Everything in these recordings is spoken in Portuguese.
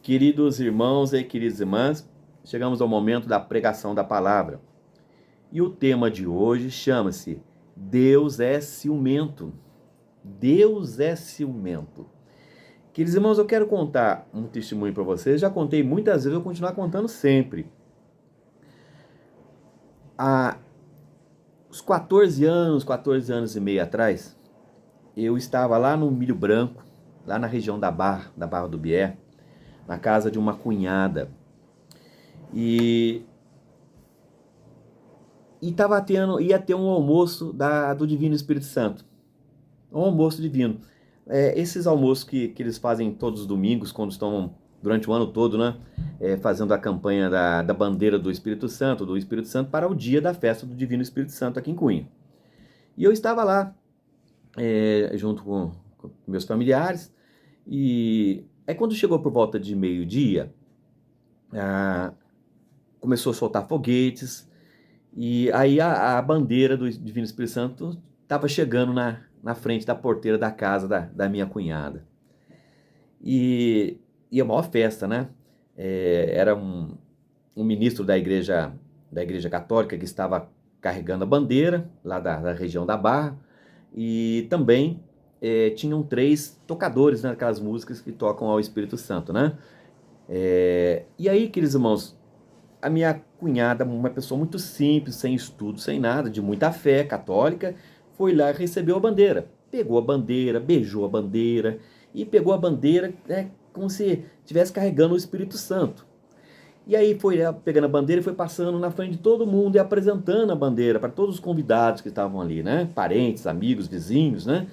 Queridos irmãos e queridas irmãs, chegamos ao momento da pregação da palavra. E o tema de hoje chama-se Deus é ciumento. Deus é ciumento. Queridos irmãos, eu quero contar um testemunho para vocês. Já contei muitas vezes, eu vou continuar contando sempre. Há uns 14 anos e meio atrás, eu estava lá no Milho Branco, lá na região da Barra do Bié, na casa de uma cunhada. E ia ter um almoço do Divino Espírito Santo. Um almoço divino. Esses almoços que eles fazem todos os domingos, quando estão durante o ano todo, né? Fazendo a campanha da bandeira do Espírito Santo para o dia da festa do Divino Espírito Santo aqui em Cunha. E eu estava lá, junto com meus familiares, e aí quando chegou por volta de meio-dia, começou a soltar foguetes, e aí a bandeira do Divino Espírito Santo estava chegando na frente da porteira da casa da minha cunhada. E a maior festa, né? Era um ministro da igreja católica que estava carregando a bandeira lá da região da Barra, e também tinham 3 tocadores, né, aquelas músicas que tocam ao Espírito Santo, né? E aí, queridos irmãos, a minha cunhada, uma pessoa muito simples, sem estudo, sem nada, de muita fé católica, foi lá e recebeu a bandeira. Pegou a bandeira, beijou a bandeira e pegou a bandeira, como se estivesse carregando o Espírito Santo. E aí foi pegando a bandeira e foi passando na frente de todo mundo e apresentando a bandeira para todos os convidados que estavam ali, né? Parentes, amigos, vizinhos, né?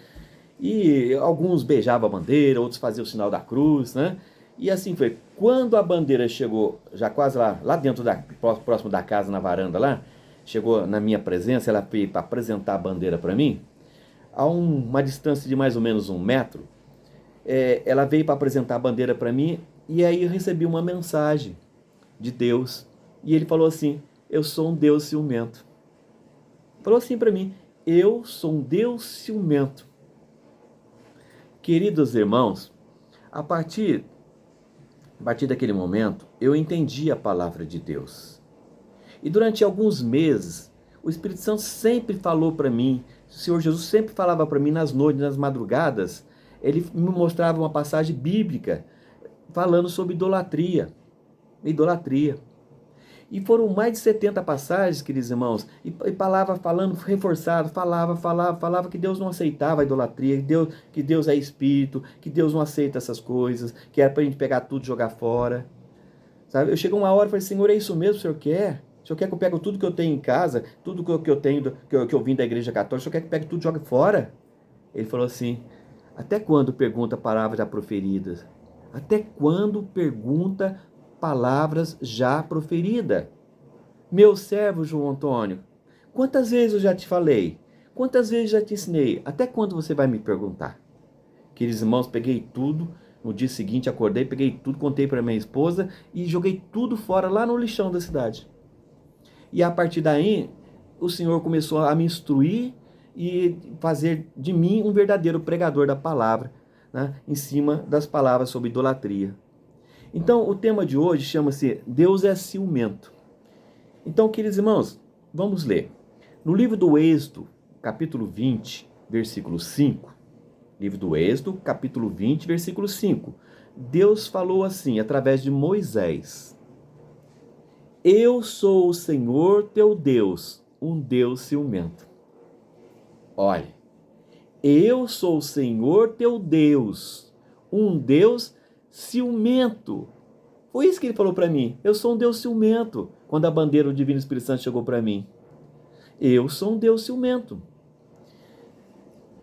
E alguns beijavam a bandeira, outros faziam o sinal da cruz, né? E assim foi. Quando a bandeira chegou, já quase lá dentro, próximo da casa, na varanda lá, chegou na minha presença, ela veio para apresentar a bandeira para mim, a uma distância de mais ou menos 1 metro, ela veio para apresentar a bandeira para mim, e aí eu recebi uma mensagem de Deus, e ele falou assim: eu sou um Deus ciumento. Falou assim para mim: eu sou um Deus ciumento. Queridos irmãos, a partir daquele momento, eu entendi a palavra de Deus. E durante alguns meses, o Espírito Santo sempre falou para mim, o Senhor Jesus sempre falava para mim nas noites, nas madrugadas, ele me mostrava uma passagem bíblica falando sobre idolatria. E foram mais de 70 passagens, queridos irmãos, e palavra falando, reforçado, falava que Deus não aceitava a idolatria, que Deus é espírito, que Deus não aceita essas coisas, que era pra gente pegar tudo e jogar fora. Sabe? Eu cheguei uma hora e falei: Senhor, é isso mesmo que o Senhor quer? O Senhor quer que eu pegue tudo que eu tenho em casa, tudo que eu tenho, que eu vim da igreja católica, o Senhor quer que eu pegue tudo e jogue fora? Ele falou assim: até quando pergunta palavras já proferidas? Até quando pergunta palavras já proferidas? Meu servo João Antônio, quantas vezes eu já te falei? Quantas vezes já te ensinei? Até quando você vai me perguntar? Queridos irmãos, peguei tudo. No dia seguinte acordei, peguei tudo, contei para minha esposa e joguei tudo fora lá no lixão da cidade. E a partir daí, o Senhor começou a me instruir e fazer de mim um verdadeiro pregador da palavra, né, em cima das palavras sobre idolatria. Então, o tema de hoje chama-se Deus é ciumento. Então, queridos irmãos, vamos ler. No livro do Êxodo, capítulo 20, versículo 5. Livro do Êxodo, capítulo 20, versículo 5. Deus falou assim, através de Moisés: eu sou o Senhor teu Deus, um Deus ciumento. Olha, eu sou o Senhor teu Deus, um Deus ciumento. Foi isso que ele falou para mim. Eu sou um Deus ciumento. Quando a bandeira do Divino Espírito Santo chegou para mim, eu sou um Deus ciumento.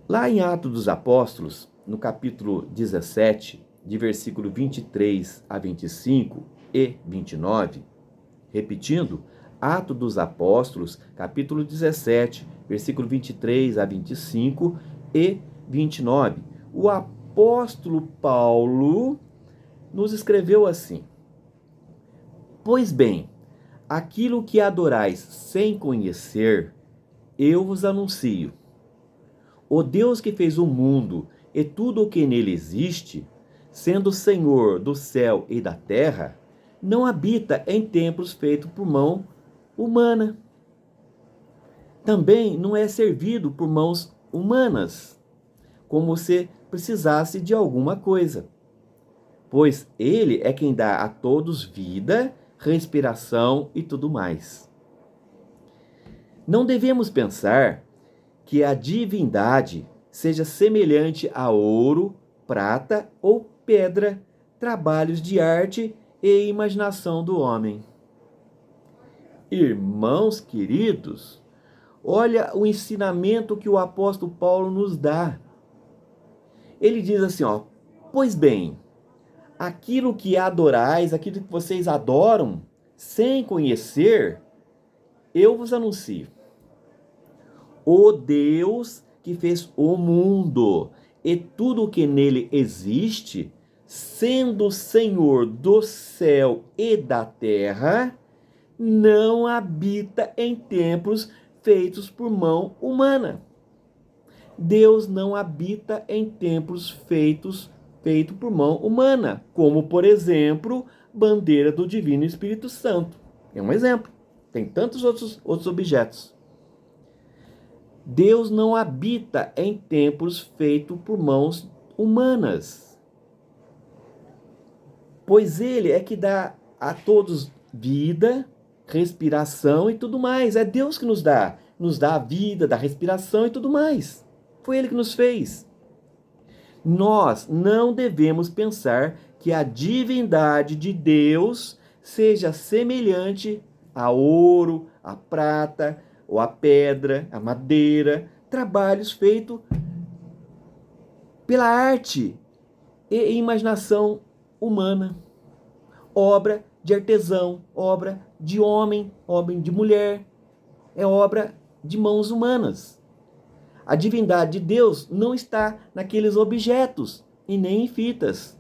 Lá em Atos dos Apóstolos, no capítulo 17, de versículo 23 a 25 e 29, repetindo, Atos dos Apóstolos, capítulo 17, versículo 23 a 25 e 29, o apóstolo Paulo nos escreveu assim: pois bem, aquilo que adorais sem conhecer, eu vos anuncio. O Deus que fez o mundo e tudo o que nele existe, sendo Senhor do céu e da terra, não habita em templos feitos por mão humana. Também não é servido por mãos humanas, como se precisasse de alguma coisa, pois ele é quem dá a todos vida, respiração e tudo mais. Não devemos pensar que a divindade seja semelhante a ouro, prata ou pedra, trabalhos de arte e imaginação do homem. Irmãos queridos, olha o ensinamento que o apóstolo Paulo nos dá. Ele diz assim, pois bem, aquilo que adorais, aquilo que vocês adoram, sem conhecer, eu vos anuncio. O Deus que fez o mundo e tudo o que nele existe, sendo Senhor do céu e da terra, não habita em templos feitos por mão humana. Deus não habita em templos feitos por mão humana, como, por exemplo, bandeira do Divino Espírito Santo. É um exemplo. Tem tantos outros objetos. Deus não habita em templos feitos por mãos humanas, pois Ele é que dá a todos vida, respiração e tudo mais. É Deus que nos dá a vida, dá respiração e tudo mais. Foi Ele que nos fez. Nós não devemos pensar que a divindade de Deus seja semelhante a ouro, a prata, ou a pedra, a madeira, trabalhos feitos pela arte e imaginação humana, obra de artesão, obra de homem de mulher, é obra de mãos humanas. A divindade de Deus não está naqueles objetos e nem em fitas.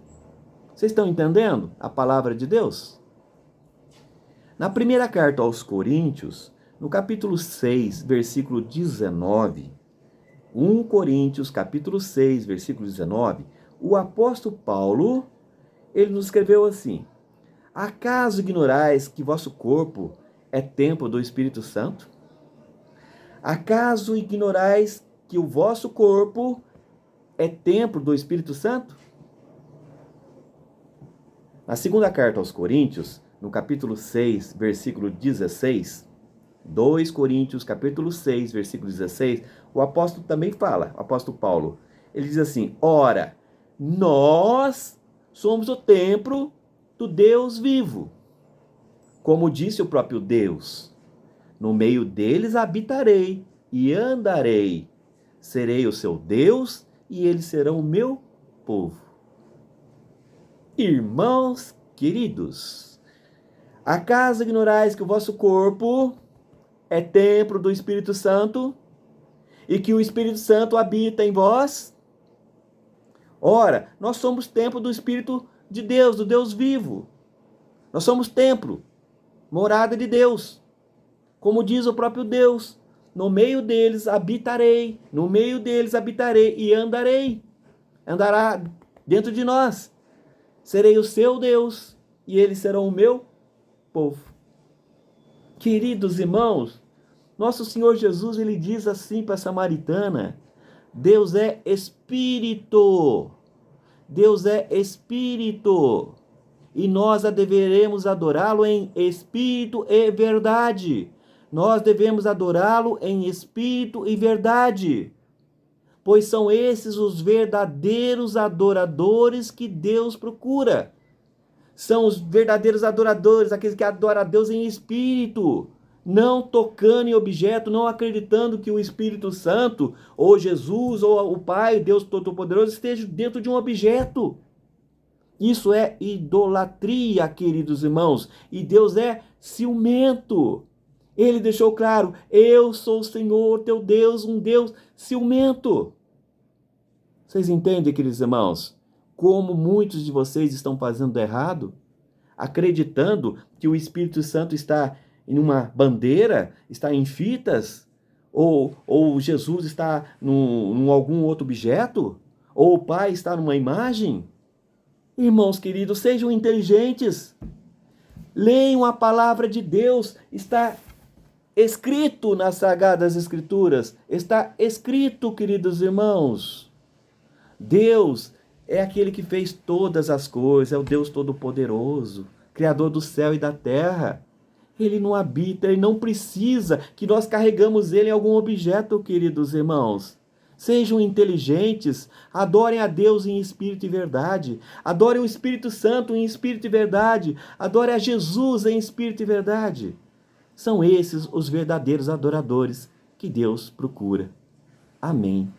Vocês estão entendendo a palavra de Deus? Na primeira carta aos Coríntios, no capítulo 6, versículo 19, 1 Coríntios, capítulo 6, versículo 19, o apóstolo Paulo, ele nos escreveu assim: acaso ignorais que vosso corpo é templo do Espírito Santo? Acaso ignorais que o vosso corpo é templo do Espírito Santo? Na segunda carta aos Coríntios, no capítulo 6, versículo 16, 2 Coríntios, capítulo 6, versículo 16, o apóstolo também fala, o apóstolo Paulo, ele diz assim: ora, nós somos o templo do Deus vivo, como disse o próprio Deus, no meio deles habitarei e andarei, serei o seu Deus e eles serão o meu povo. Irmãos queridos, acaso ignorais que o vosso corpo é templo do Espírito Santo e que o Espírito Santo habita em vós? Ora, nós somos templo do Espírito de Deus, do Deus vivo. Nós somos templo, morada de Deus. Como diz o próprio Deus, no meio deles habitarei e andarei. Andará dentro de nós. Serei o seu Deus e eles serão o meu povo. Queridos irmãos, nosso Senhor Jesus, ele diz assim para a samaritana: Deus é Espírito. Deus é Espírito. E nós a deveremos adorá-lo em espírito e verdade. Nós devemos adorá-lo em espírito e verdade. Pois são esses os verdadeiros adoradores que Deus procura. São os verdadeiros adoradores, aqueles que adoram a Deus em espírito, não tocando em objeto, não acreditando que o Espírito Santo, ou Jesus, ou o Pai, Deus Todo-Poderoso, esteja dentro de um objeto. Isso é idolatria, queridos irmãos, e Deus é ciumento. Ele deixou claro: eu sou o Senhor teu Deus, um Deus ciumento. Vocês entendem, queridos irmãos, como muitos de vocês estão fazendo errado? Acreditando que o Espírito Santo está em uma bandeira, está em fitas, ou Jesus está num algum outro objeto, ou o Pai está numa imagem. Irmãos queridos, sejam inteligentes. Leiam a palavra de Deus. Está escrito nas Sagradas Escrituras. Está escrito, queridos irmãos. Deus é aquele que fez todas as coisas. É o Deus Todo-Poderoso, Criador do céu e da terra. Ele não habita, ele não precisa que nós carregamos ele em algum objeto, queridos irmãos. Sejam inteligentes, adorem a Deus em espírito e verdade, adorem o Espírito Santo em espírito e verdade, adorem a Jesus em espírito e verdade. São esses os verdadeiros adoradores que Deus procura. Amém.